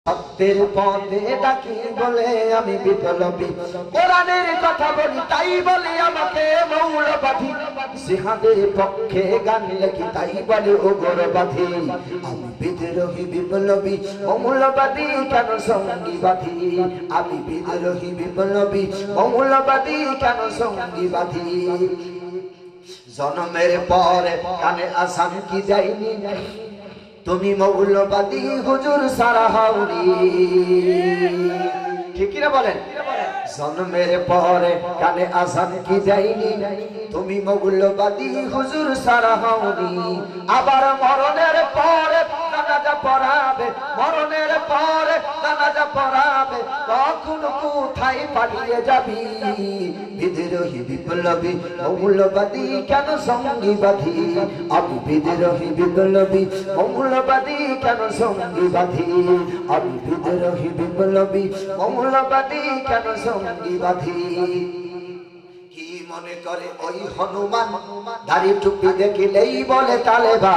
সত্যের পথে ডাকি বলে আমি বিপ্লবী, কোরআনের কথা বলি তাই বলে আমাকে মৌলবাদী, জিহাদের পক্ষে গান লেখি তাই বলে উগ্রবাদী। আমি বিদ্রোহী বিপ্লবী মৌলবাদী কেন সঙ্গীবাদী, আমি বিদ্রোহী বিপ্লবী মৌলবাদী কেন সঙ্গীবাদী। জন্মের পরে কানে আসান কি যায়নি, তুমি মৌলবাদী হুজুর সারা হওনি, ঠিক না বলেন? জন্মের পরে কানে আসান কি যায়নি, তুমি মৌলবাদী হুজুর সারা হওনি। আবার মরণের পরে জানাজা পড়াবে, মরণের পরে জানাজা পড়াবে, তখন কোথায় পালিয়ে যাবি? বিদ্রোহী বিপ্লবী মৌলবাদী কেন সঙ্গীবাদী, আমি বিদ্রোহী বিপ্লবী মৌলবাদী কেন সঙ্গীবাদী, আমি বিদ্রোহী বিপ্লবী মৌলবাদী কেন সঙ্গীবাদী। কি মনে করে ওই হনুমান, দাড়ি টুপি দেখিলেই বলে তালেবান?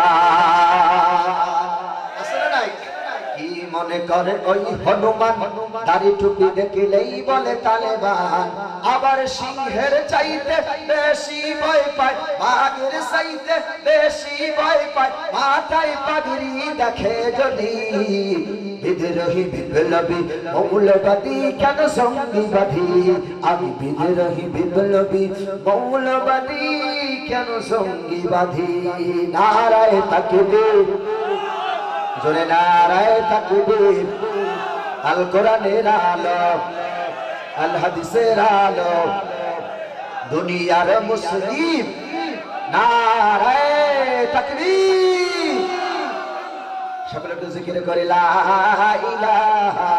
কি মনে করে ওই হনুমান, দাড়ি টুপি দেখিলেই বলে তালেবান? আবার সিংহের চাইতে বেশি ভয় পায়, বাঘের চাইতে বেশি ভয় পায়, মাথায় পাগড়ি দেখে যদি। বিদ্রোহী বিপ্লবী মৌলবাদী কেন সঙ্গীবাদী, আমি বিদ্রোহী বিপ্লবী মৌলবাদী কেন সঙ্গীবাদী। নারায়ে তাকবীর, জোরে নারায়ে তাকবীর। আল কোরআনের আলো, আল হাদিসের আলো, দুনিয়ার মুসলিম, নারায়ে তাকবীর। সকলে একটু জিকির করে লা ইলাহা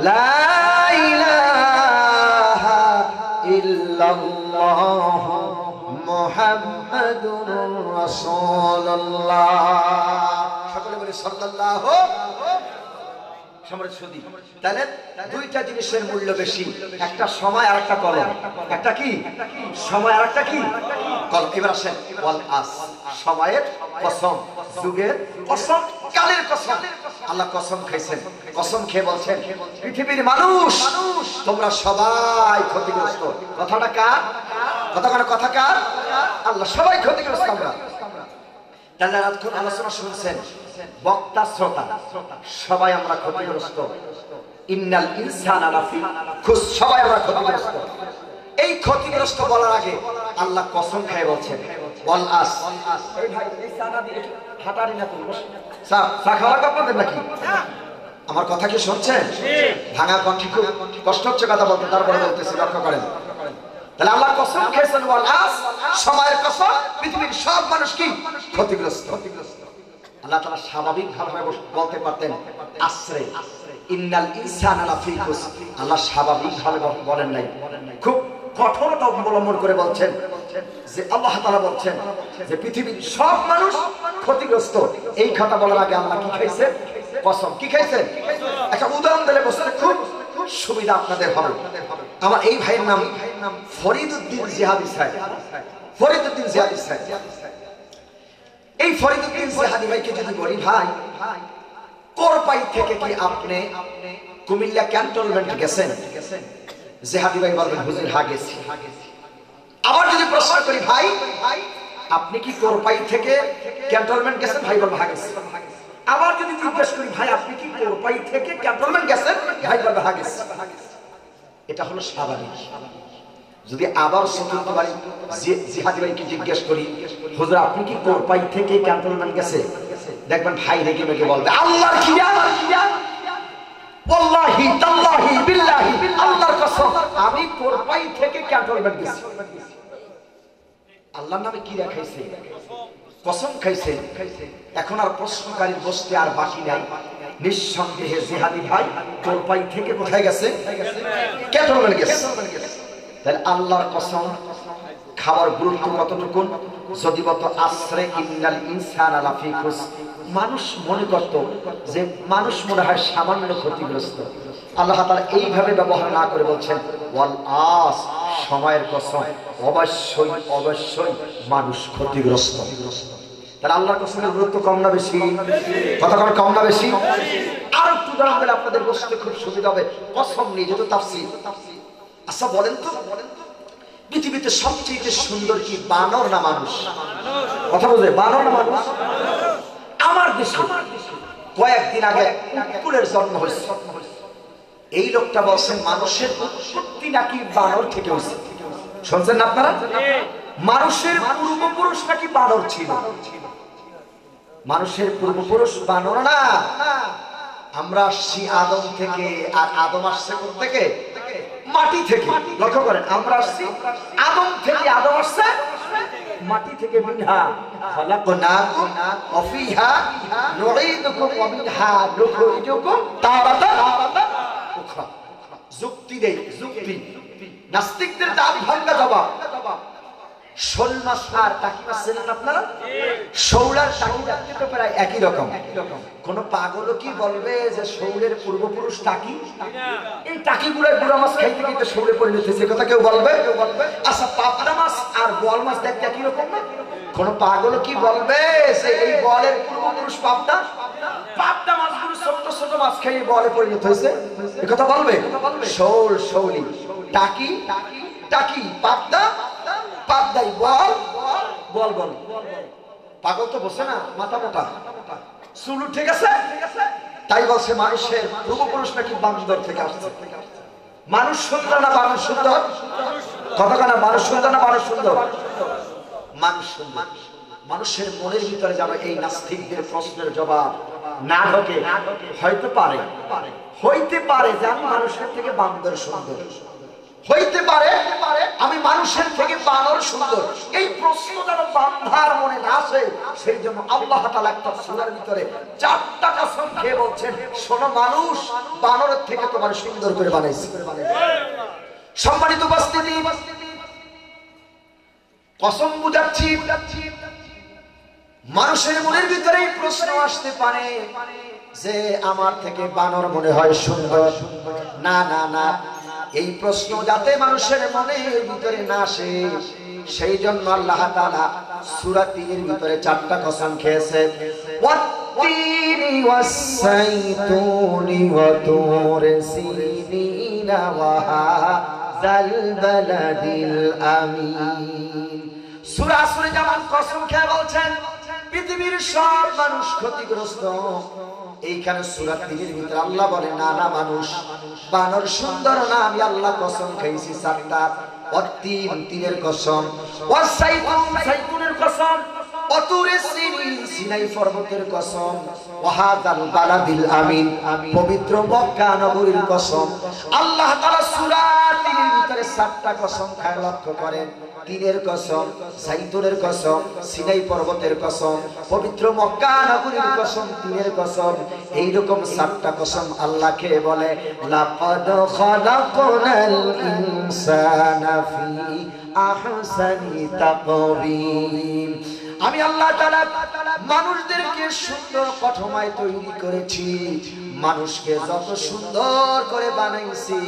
লা ইলাহা ইল্লাল্লাহ মুহাম্মাদুর রাসূলুল্লাহ। সকলে বলে সাল্লাল্লাহু। তাহলে দুইটা জিনিসের মূল্য বেশি, একটা সময় আর একটা কলম। একটা কি সময় আর একটা কি কলম। এবার আসেন ওয়াল আস, সময়ের কসম, যুগের কসম, কালের কসম। আল্লাহ কসম খাইছেন, কসম খেয়ে বলছেন পৃথিবীর মানুষ তোমরা সবাই ক্ষতিগ্রস্ত। কথাটা কার কথা? কথা কার? আল্লাহ। সবাই ক্ষতিগ্রস্ত আমরা। তাহলে রাতক্ষণ আলোচনা শুনছেন, বক্তা শ্রোতা সবাই আমরা ক্ষতিগ্রস্ত। ইন্নাল ইনসানা লাফি খুস, সবাই আমরা ক্ষতিগ্রস্ত। এই ক্ষতিগ্রস্ত বলার আগে আল্লাহ কসম খেয়ে বলছেন ওয়াল আস। এই ভাই এই সানা দিয়ে হাঁটারি না তুমি, চা খাওয়ার আপনাদের নাকি? আমার কথা কি শুনছেন? ভাঙা কণ্ঠে খুব কষ্ট হচ্ছে কথা বলতে, তারপরে বলতেছি, লক্ষ্য করেন। তাহলে আল্লাহ কসম খেয়েছেন ওয়াল আস, সময়ের কসম, পৃথিবীর সব মানুষ কি ক্ষতিগ্রস্ত। আল্লাহ তাআলা স্বাভাবিক ভাবে বলতে পারতেন আসরে ইন্নাল ইনসানা লাফি খুস। আল্লাহ স্বাভাবিক ভাবে বলেন নাই, খুব কঠোরতা অবলম্বন করে বলছেন যে আল্লাহ তাআলা বলছেন যে পৃথিবীর সব মানুষ ক্ষতিগ্রস্ত। এই কথা বলার আগে আল্লাহ কি খাইছেন? কসম। কি খাইছেন? একটা উদাহরণ দিলে বুঝতে খুব সুবিধা আপনাদের হবে। আমার এই ভাইয়ের নাম ফরিদউদ্দিন জিহাদি সাহেব। ফরিদউদ্দিন জিহাদি সাহেব, এই ফরিদউদ্দিন জিহাদি ভাইকে যদি বলি ভাই কোরপাই থেকে কি আপনি কুমিল্লা ক্যান্টনমেন্ট গেছেন? জিহাদি ভাই বলবেন হুজুর হ্যাঁ গেছি। আবার যদি প্রশ্ন করি ভাই আপনি কি কোরপাই থেকে ক্যান্টনমেন্ট গেছেন? ভাই বলবে হ্যাঁ গেছি। আবার যদি জিজ্ঞেস করি ভাই আপনি কি কোরপাই থেকে ক্যান্টনমেন্ট গেছেন? ভাই বলবে হ্যাঁ গেছি। এটা হলো স্বাভাবিক। যদি আবার চতুর্থবার জিহাদি ভাইকে জিজ্ঞেস করি হুজুর আপনি কি কোরপাই থেকে ক্যান্টনমেন্ট গেছে? দেখবেন ভাই রেগে মেগে বলবে আল্লাহর কিয়া, ওয়াল্লাহি তাল্লাহি বিল্লাহি, আল্লাহর কসম আমি কোরপাই থেকে ক্যান্টনমেন্ট গেছি। আল্লাহর নামে কি রাখাইছে? কসম খাইছে। এখন আর প্রশ্নকারীর বসতে আর বাকি নাই। নিঃসন্দেহে জিহাদি ভাই কোরপাই থেকে কোথায় গেছে? ক্যান্টনমেন্ট গেছে। তাহলে আল্লাহর কসম খাওয়ার গুরুত্ব কতটুকু? যদি বলতো আসরে ইন্নাল ইনসানা লাফি খুস, মানুষ মনে করত যে মানুষ মনে হয় সামান্য ক্ষতিগ্রস্ত। আল্লাহ তাআলা এইভাবে ব্যবহার না করে বলছেন ওয়াল আস, সময়ের কসম, অবশ্যই অবশ্যই মানুষ ক্ষতিগ্রস্ত। তাহলে আল্লাহর কসমের গুরুত্ব কম না বেশি? কতক্ষণ কম না বেশি? আর একটু উদাহরণ দিলে আপনাদের বুঝতে খুব সুবিধা হবে। কসম নিয়ে যেহেতু তাফসীর। আচ্ছা বলেন তো, পৃথিবীতে সবচেয়ে সুন্দর কি বানর না মানুষ? কথা বলবে, বানর না মানুষ? আমার দেশে কয়েকদিন আগে কুকুরের জন্ম হয়েছে। এই লোকটা বলছেন মানুষের উৎপত্তি নাকি বানর থেকে হয়েছে। শুনছেন না আপনারা? মানুষের পূর্বপুরুষ নাকি বানর ছিল। মানুষের পূর্বপুরুষ বানর না, আমরা আসছি আদম থেকে। আর আদম আসছে কোথা থেকে? মাটি থেকে। লক্ষ্য করেন, আমরা আসছি আদম থেকে, আদম আসছে মাটি থেকে। মিনহা খালাকনাকুম ওয়া ফিহা নুঈদুকুম ওয়া মিনহা নুখরিজুকুম তারাতান উখরা। যুক্তি দেই, যুক্তি। নাস্তিকদের দাবি ভাঙা জবাব। শোল মাছ আর টাকি মাছ চেনেন আপনারা? শৌলার টাকি দেখতে তো প্রায় একই রকম। কোন পাগলও কি বলবে যে শৌলের পূর্বপুরুষ টাকি? এই টাকিগুলোর বুড়া মাছ খাইতে খাইতে শৌলে পরিণত হয়েছে, কথা কেউ বলবে? আচ্ছা, পাবদা মাছ আর বোয়াল মাছ দেখতে একই রকম না? কোন পাগলও কি বলবে যে এই বোয়ালের পূর্বপুরুষ পাবদা? পাবদা মাছগুলো ছোট ছোট মাছ খেয়ে বোয়ালে পরিণত হয়েছে, এ কথা বলবে? শৌল, শৌলি, টাকি, টাকি, পাবদা, পাবদাই, বল বল বল। পাগল তো বসে না, মাথা মোটা, চুল ঠিক আছে। তাই বলছে মানুষের পূর্বপুরুষ নাকি বান্দর থেকে আসছে। মানুষ সুন্দর না বানর সুন্দর? কতখানা মানুষ সুন্দর না বানর সুন্দর? মানুষ সুন্দর। মানুষের মনের ভিতরে যেন এই নাস্তিকদের প্রশ্নের জবাব না ঢোকে। হয়তো পারে, হইতে পারে যে আমি মানুষের থেকে বান্দর সুন্দর, হইতে পারে আমি মানুষের থেকে বানর সুন্দর। এই প্রশ্ন যেন বান্ধার মনে না আসে, সেই জন্য আল্লাহ তাআলা একটা সূরার ভিতরে 4টা কসম খেয়ে বলছেন, শোনো মানুষ, বানরের থেকে তোমার সুন্দর করে বানাইছি। সম্মানিত উপস্থিতি, কসম বুঝাচ্ছি, মানুষের মনের ভিতরে এই প্রশ্ন আসতে পারে যে আমার থেকে বানর মনে হয় সুন্দর। না না না, এই প্রশ্ন যাতে মানুষের মনের ভিতরে না আসে, সেই জন্য আল্লাহ তাআলা সূরা ৩-এর ভিতরে 4টা কসম খেয়েছে। ওয়াত-তিনি ওয়াস-সাইতুনি ওয়া তুরি সিনিনা ওয়া হাযাল বালাদিল আমিন। সূরা আসরে যেমন কসম খেয়ে বলছেন পৃথিবীর সব মানুষ ক্ষতিগ্রস্ত, এইখানে সূরা ৩-এর ভিতরে আল্লাহ বলে না না, মানুষ বানর সুন্দর না, আমি আল্লাহ কসম খাইছি 4টা। ওয়াত-তিন, তিনের কসম, ওয়াস-সাইতুন, সাইতুনের কসম, ওয়া তুরি সিনিন, সিনাই পর্বতের কসম, ওয়া হাযাল বালাদিল আমিন, পবিত্র মক্কা নগরীর কসম। আল্লাহ তাআলা সূরা ৩-এর ভিতরে 4টা কসম খায়। লক্ষ্য করেন, তিনের কসম, সাইতুনের কসম, সিনাই পর্বতের কসম, পবিত্র মক্কা নগরীর কসম, তিনের কসম। এইরকম 4টা কসম আল্লাহ কে বলে লাকাদ খালাকনাল ইনসানা ফি আহসানি তাকওয়িম। আমি আল্লাহ তাআলা মানুষদেরকে সুন্দর কাঠামোয় তৈরি করেছি। মানুষকে যত সুন্দর করে বানাইছি,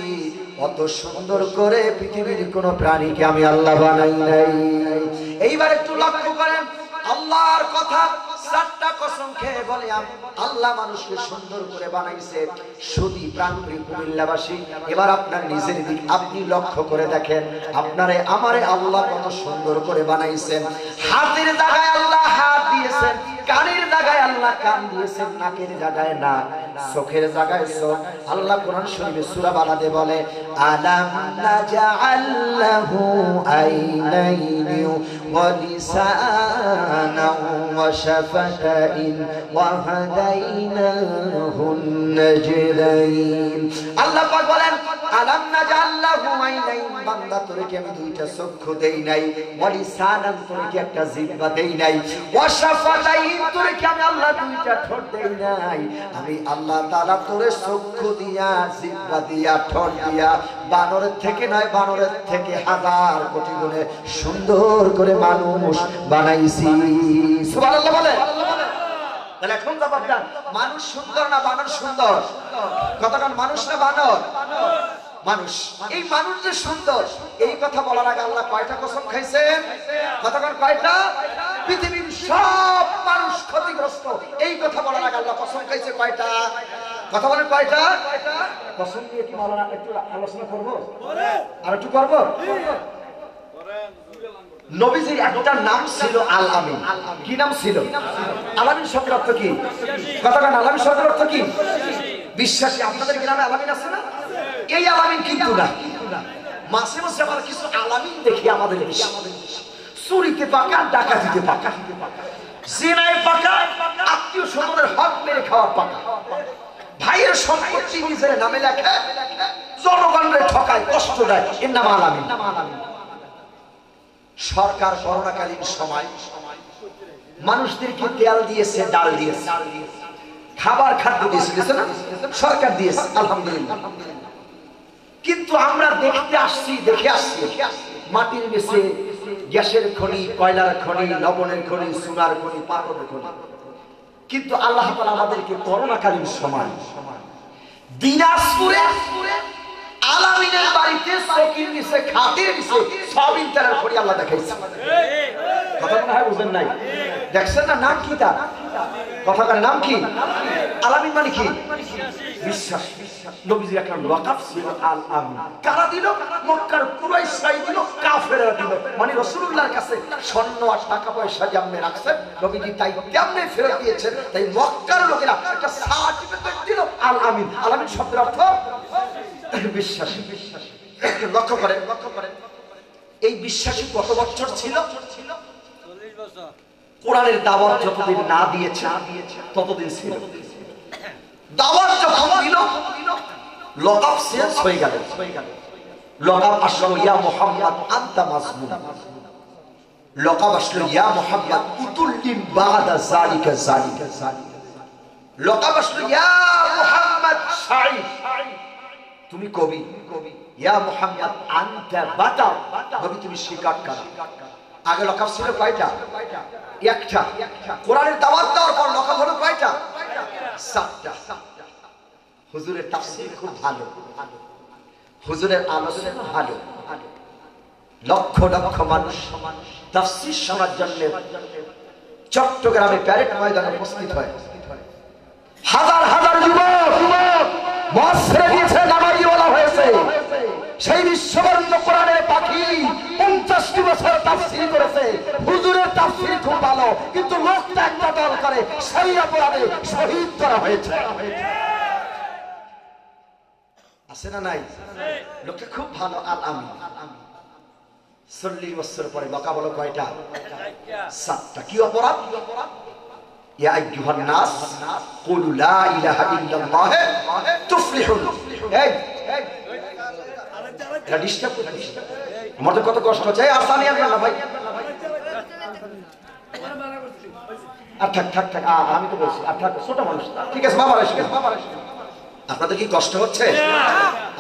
অত সুন্দর করে পৃথিবীর কোন প্রাণীকে আমি আল্লাহ বানাই নাই। এইবার একটু লক্ষ্য করেন, আল্লাহর কথা 4টা কসম খেয়ে বলে আল্লাহ মানুষকে সুন্দর করে বানাইছে। শুধু প্রাণপ্রিয় কুমিল্লাবাসী, এবার আপনার নিজের দিক আপনি লক্ষ্য করে দেখেন, আপনারে আমারে আল্লাহ কত সুন্দর করে বানাইছেন। হাতের জায়গায় আল্লাহ হাত দিয়েছেন, কানের জায়গায় আল্লাহ কান দিয়েছেন, নাকের জায়গায় নাক, চোখের জায়গায় চোখ। আল্লাহ কোরআন শরীফে সূরা বালাদে বলে আলাম নাজআল লাহু আইনাইনি ওয়া লিসানান ওয়া শাফাতাইন ওয়া হাদাইনাহুন নাজদাইন। আল্লাহ পাক বলেন আলাম নাজআল লাহু আইনাইন, বান্দা তোরে কি আমি 2টা চক্ষু দেই নাই? ওয়া লিসানান, তোরে কি একটা জিহ্বা দেই নাই? ওয়া শাফাতাইন, তোরে কি আমি আল্লাহ 2টা ঠোঁট দেই নাই? আমি আল্লাহ তাআলা তোরে চক্ষু দিয়া, জিহ্বা দিয়া, ঠোঁট দিয়া বানরের থেকে নয়, বানরের থেকে 1000 কোটি গুণে সুন্দর করে মানুষ বানাইছি। সুবহানাল্লাহ বলে। তাহলে এখন জবাব দেন, মানুষ সুন্দর না বানর সুন্দর? কতক্ষণ মানুষ না বানর? মানুষ। এই মানুষ যে সুন্দর এই কথা বলার আগে আল্লাহ কয়টা কসম খাইছেন? কতক্ষণ কয়টা? পৃথিবীর সব মানুষ ক্ষতিগ্রস্ত এই কথা বলার আগে আল্লাহ কসম খাইছে কয়টা? কথা বলেন কয়টা? কসম দিয়ে কি মাওলানা একটু আলোচনা করব? আর একটু করব? নবীজির একটা নাম ছিল আল আমিন। কি নাম ছিল? আল আমিন শব্দের অর্থ কি? কতক্ষণ আল আমিন শব্দের অর্থ কি? বিশ্বাসী। আপনাদের গ্রামে আল আমিন আছে না? এই আল আমিন কিন্তু না, মাসে মাসে আমরা কিছু আল আমিন দেখি আমাদের দেশে। চুরিতে পাকা, ডাকাতিতে পাকা, জিনায় পাকা, আত্মীয় স্বজনের হক মেরে খাওয়া পাকা, ভাইয়ের সম্পত্তি নিজের নামে লেখে, জনগণের ঠকায়, কষ্ট দেয়, এর নাম আল আমিন। সরকার করোনাকালীন সময় মানুষদেরকে তেল দিয়েছে, ডাল দিয়েছে, খাবার খাদ্য দিয়েছে না? সরকার দিয়েছে, আলহামদুলিল্লাহ। কিন্তু আমরা দেখে আসছি মাটির নিচে গ্যাসের খনি, কয়লার খনি, লবণের খনি, সোনার খনি, পাথরের খনি। কিন্তু আল্লাহ তাআলা আমাদেরকে করোনাকালীন সময় দিনাজপুরে আল আমিনের বাড়িতে চকির নিচে, খাটের নিচে সব ইন্টারের খনি আল্লাহ দেখাইছে। কথা মনে হয় বুঝেন নাই? দেখছেন না? নাম কি তার? কথাটার নাম কি? আল আমিন মানে কি? বিশ্বাস। নবীজির একটা ওয়াকাফ ছিল আল আমিন। কারা দিল? মক্কার কুরাইশরাই দিল, কাফেররা দিল। মানে রাসূলুল্লাহর কাছে স্বর্ণ আর টাকা পয়সা যেমনে রাখছেন নবীজি তাই তেমনি ফেরত দিয়েছেন। তাই মক্কার লোকেরা একটা সার্টিফিকেট দিল আল আমিন। আল আমিন শব্দের অর্থ বিশ্বাসী। লক্ষ্য করেন, এই বিশ্বাসী কত বছর ছিল? 40 বছর। কোরআনের দাওয়াত যতদিন না দিয়েছে ততদিন ছিল। দাওয়াত যখন দিল লকাব চেঞ্জ হয়ে গেল। লকাব আসলো ইয়া মুহাম্মদ আনতা মাসমুম। লকাব আসলো ইয়া মুহাম্মদ উতুল্লিম বাদা যালিকা যালিকা। লকাব আসলো ইয়া মুহাম্মদ শাঈর, তুমি কবি। ইয়া মুহাম্মদ আনতা বাতা, নবী তুমি শিকারকারী। আগে লকাব ছিল কয়টা? একটা। কোরআনের দাওয়াত দেওয়ার পর লকাব হলো কয়টা? 7টা। হুজুরের তাফসীর খুব ভালো, হুজুরের আলোচনা ভালো। লক্ষ লক্ষ মানুষ তাফসীর শোনার জন্য চট্টগ্রামে প্যারেড ময়দানে উপস্থিত হয়। হাজার হাজার যুবক মত ছেড়ে দিয়েছে, নামাজি বলা হয়েছে। সেই বিশ্ববরণ্য কোরআনের পাখি 50টি বছর তাফসীর করেছে। হুজুরের তাফসীর খুব ভালো, কিন্তু লোকটা একটা দল করে সেই অপরাধে শহীদ করা হয়েছে। আছে না নাই? লোকটা খুব ভালো আল আমিন। 40 বছর পরে বকা বলো কয়টা? 7টা। কি অপরাধ? ইয়া আইয়ুহান নাস কুলু লা ইলাহা ইল্লাল্লাহ তুফলিহুন। এই এটা ডিস্টার্ব করছিস, আমার তো কত কষ্ট হচ্ছে। আসানি আল্লাহ ভাই, আর থাক থাক থাক, আমি তো বলছি আর থাক, ছোট মানুষ। ঠিক আছে বাবা, আপনাদের কি কষ্ট হচ্ছে?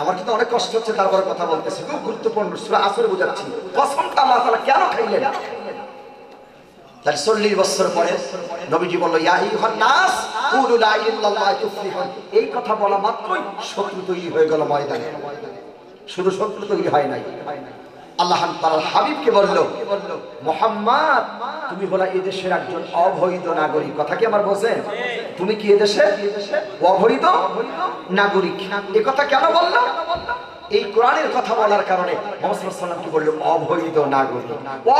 আমার কিন্তু অনেক কষ্ট হচ্ছে, তারপরে কথা বলতেছি। খুব গুরুত্বপূর্ণ সূরা আসরে বোঝাচ্ছি। কসমটা আল্লাহ তাআলা কেন খাইলেন? তাহলে 40 বছর পরে নবীজি বলল ইয়া আইয়ুহান নাস কুলু লা ইলাহা ইল্লাল্লাহ তুফলিহুন। এই কথা বলা মাত্রই শত্রু তৈরি হয়ে গেল ময়দানে। শুধু শত্রু তৈরি হয় নাই, আল্লাহ তাআলার হাবিবকে বলল মুহাম্মদ তুমি হলো এই দেশের একজন অবৈধ নাগরিক। কথা কি আমার বোঝেন? তুমি কি এই দেশের অবৈধ নাগরিক। এই কথা কেন বলল? এই কোরআনের কথা বলার কারণে মুহাম্মদ সাল্লাল্লাহু আলাইহি ওয়াসাল্লাম কি বলল? অবৈধ নাগরিক,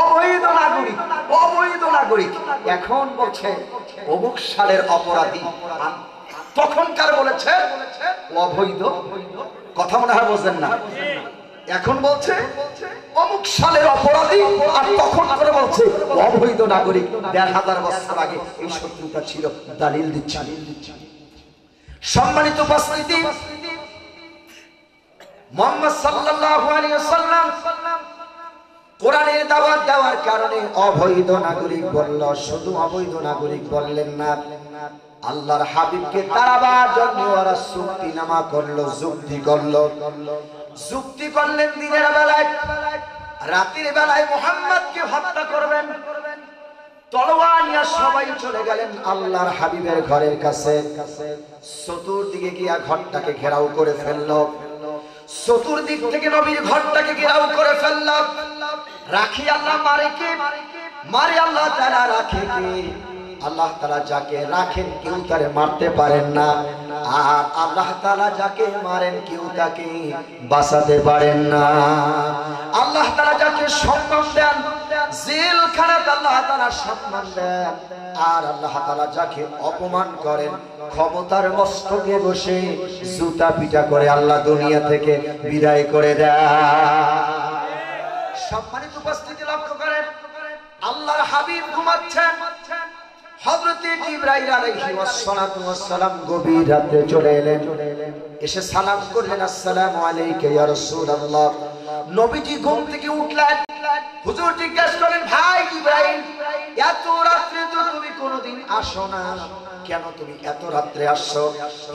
অবৈধ নাগরিক, অবৈধ নাগরিক। এখন বলছে অমুক সালের অপরাধী, তখনকার বলেছে অবৈধ। কথা মনে হয় বোঝেন না। এখন বলছে অমুক সালের অপরাধী, আর তখন করে বলছে অবৈধ নাগরিক। ১,৫০০ বছর আগে এই শত্রুতা ছিল। দলিল দিচ্ছে। সম্মানিত উপস্থিতি, মুহাম্মদ সাল্লাল্লাহু আলাইহি ওয়াসাল্লাম কোরআনের দাওয়াত দেওয়ার কারণে অবৈধ নাগরিক বলল। শুধু অবৈধ নাগরিক বললেন না, আল্লাহর হাবিবকে তাড়াবার জন্য ওরা চুক্তিনামা করলো, যুক্তি করলো। যুক্তি করলেন দিনের বেলায়, রাতের বেলায় মুহাম্মদকে হত্যা করবেন। তলোয়ার নিয়ে সবাই চলে গেলেন আল্লাহর হাবিবের ঘরের কাছে। চতুর্দিকে গিয়া ঘরটাকে ঘেরাও করে ফেললো, চতুর্দিক থেকে নবীর ঘরটাকে ঘেরাও করে ফেললো। রাখি আল্লাহ মারে কে? মারে আল্লাহ তাআলা, রাখে কে? আল্লাহ তাআলা যাকে রাখেন কেউ তারে মারতে পারেন না, আর আল্লাহ তাআলা যাকে মারেন কেউ তাকে বাঁচাতে পারেন না। আল্লাহ তাআলা যাকে সম্মান দেন জেলখানাতে আল্লাহ তাআলা সম্মান দেন, আর আল্লাহ তাআলা যাকে অপমান করেন ক্ষমতার মস্তকে বসে জুতা পিটা করে আল্লাহ দুনিয়া থেকে বিদায় করে দেয়। সম্মানিত উপস্থিতি লক্ষ্য করেন, আল্লাহর হাবিব ঘুমাচ্ছেন। হযরত জিবরাইল আলাইহিস সালাতু ওয়াস সালাম গভীর রাতে চলে এলেন, এসে সালাম করলেন, আসসালামু আলাইকা ইয়া রাসূলুল্লাহ। নবীজি ঘুম থেকে উঠলেন, হুজুর জিজ্ঞাসা করলেন, ভাই জিবরাইল, এত রাতে তো তুমি কোনোদিন আসো না, কেন তুমি এত রাতে আসছো?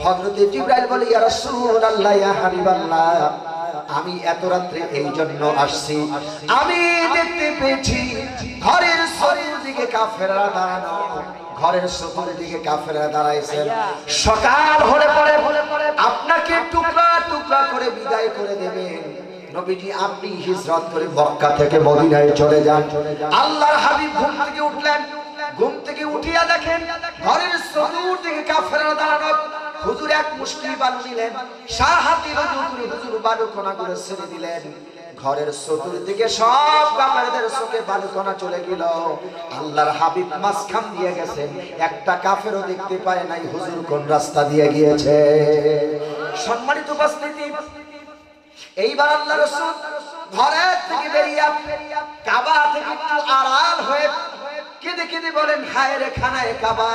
হযরত জিবরাইল বলে, ইয়া রাসূলুল্লাহ, ইয়া হাবিবাল্লাহ, আমি এত রাতে এই জন্য আসছি, আমি দেখতে পেয়েছি ঘরের চতুর্দিকে কাফেররা দাঁড়ানো, ঘরের চতুর্দিকে কাফেররা দাঁড়াইছে। সকাল হলে পরে আপনাকে টুকরা টুকরা করে বিদায় করে দেবেন। নবীজি আপনি হিজরত করে মক্কা থেকে মদিনায় চলে যান। আল্লাহর হাবিব ঘুম থেকে উঠলেন, ঘুম থেকে উঠিয়া দেখেন ঘরের চতুর্দিকে কাফেররা দাঁড়ানো। হুজুর এক মুষ্টি বালু নিলেন, সাহাতি হুজুর বালু কণাগুলো ছেড়ে দিলেন। ঘরের চতুর্দিকে সব কাফেরদের চোখে বালু কণা চলে গেল। আল্লাহর হাবিব মাঝখান দিয়ে গেছেন, একটা কাফেরও দেখতে পায় নাই হুজুর কোন রাস্তা দিয়ে গিয়েছে। সম্মানিত উপস্থিতি, এইবার আল্লাহ রাসূল ঘরের থেকে বেরিয়ে কাবা থেকে একটু আড়াল হয়ে কেঁদে কেঁদে বলেন, হায় রে খানায় কাবা,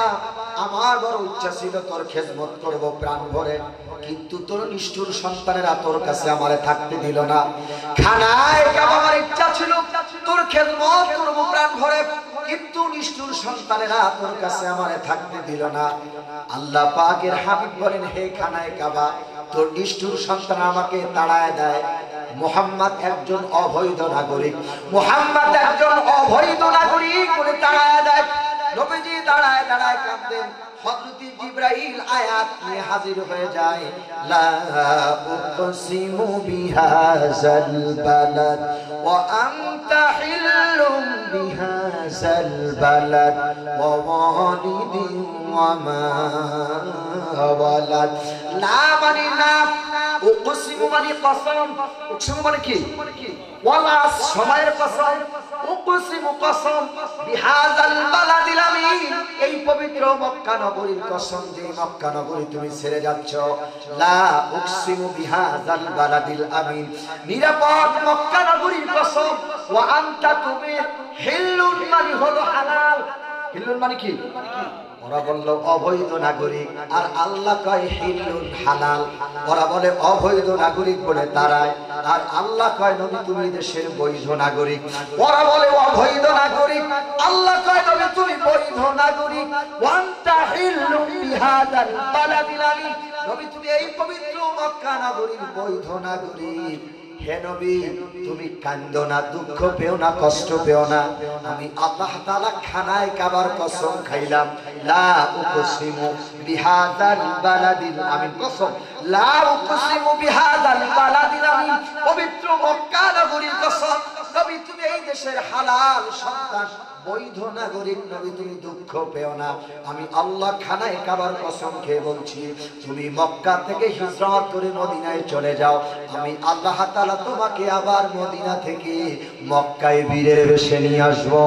আমার বড় ইচ্ছা ছিল তোর খেদমত করব প্রাণ ভরে, কিন্তু তোর নিষ্ঠুর সন্তানেরা তোর কাছে আমারে থাকতে দিল না। খানায় কাবা আমার ইচ্ছা ছিল তোর খেদমত করব প্রাণ ভরে, কিন্তু নিষ্ঠুর সন্তানেরা তোর কাছে আমারে থাকতে দিল না। আল্লাহ পাকের হাবিব বলেন, হে খানায় কাবা, তোর নিষ্ঠুর সন্তান আমাকে তাড়ায় দেয়। মুহাম্মদ একজন অবৈধ নাগরিক, মুহাম্মদ একজন অবৈধ নাগরিক বলে তাড়ায় দেয়। নবীজি দাঁড়ায় দাঁড়ায় কাঁদেন। হযরত জিবরাইল আয়াত নিয়ে হাজির হয়ে যায়, লা উকসিমু বিহাযাল বালাদ ওয়া আনতা হিল্লুম বিহাযাল বালাদ ওয়া ওয়ালিদিন ওয়া মা ওয়ালাদ। লা মানে না, উকসিমু মানে কসম। উকসিমু মানে কি? ওয়ালা সময়ের কসম, উকসিমু কসম বিহাযাল বালাদিল আমিন, এই পবিত্র মক্কা নগরীর কসম, যে মক্কা নগরী তুমি ছেড়ে যাচ্ছ। লা উকসিমু বিহাযাল বালাদিল আমিন, নিরাপদ মক্কা নগরীর কসম। ওয়া আনতা, তুমি হিল্লুন মানে হলো হালাল। হিল্লুন মানে কি? ওরা বলল অবৈধ নাগরিক, আর আল্লাহ কয় হিল্লুন হালাল। ওরা বলে অবৈধ নাগরিক বলে দাঁড়ায়, আর আল্লাহ কয় নবী তুমি দেশের বৈধ নাগরিক। ওরা বলে অবৈধ নাগরিক, আল্লাহ কয় নবী তুমি বৈধ নাগরিক। ওয়ান্তা হিল্লুন বিহাযাল বালাদিল আমিন, নবী তুমি এই পবিত্র মক্কা নগরীর বৈধ নাগরিক। হে নবী, তুমি কান্দো না, দুঃখ পেও না, কষ্ট পেও না। আমি আল্লাহ তাআলা খানায় কাবার কসম খাইলাম, লা উকসিমু বিহাযাল বালাদিল আমিন, কসম লা উকসিমু বিহাযাল বালাদিল আমিন, পবিত্র মক্কা নগরীর কসম। নবী তুমি এই দেশের হালাল সন্তান, বৈধ নাগরিক। নবী তুমি দুঃখ পেও না, আমি আল্লাহ খানায় কাবার কসম খেয়ে বলছি, তুমি মক্কা থেকে হিজরত করে মদিনায় চলে যাও, আমি আল্লাহ তাআলা তোমাকে আবার মদিনা থেকে মক্কায় বীরের বেশে নিয়ে আসবো।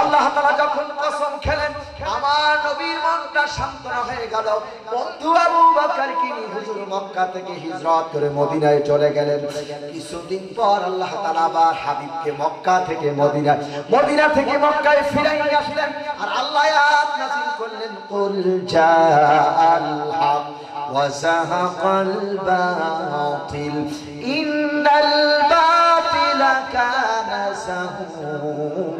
আল্লাহ তাআলা যখন কসম খেলেন, আমার নবীর মনটা সান্ত্বনা হয়ে গেল। বন্ধু আবু বকর কি হুজুর মক্কা থেকে হিজরত করে মদিনায় চলে গেলেন। কিছুদিন পর আল্লাহ তাআলা আবার হাবিবকে মক্কা থেকে মদিনায়, মদিনা থেকে মক্কায় ফিরাইয়া আসলেন। আর আল্লাহ আয়াত নাযিল করলেন, কুল জাআল হক ওয়া যাহাকাল বাতিল ইন্নাল বাতিলা কানা যাহুকা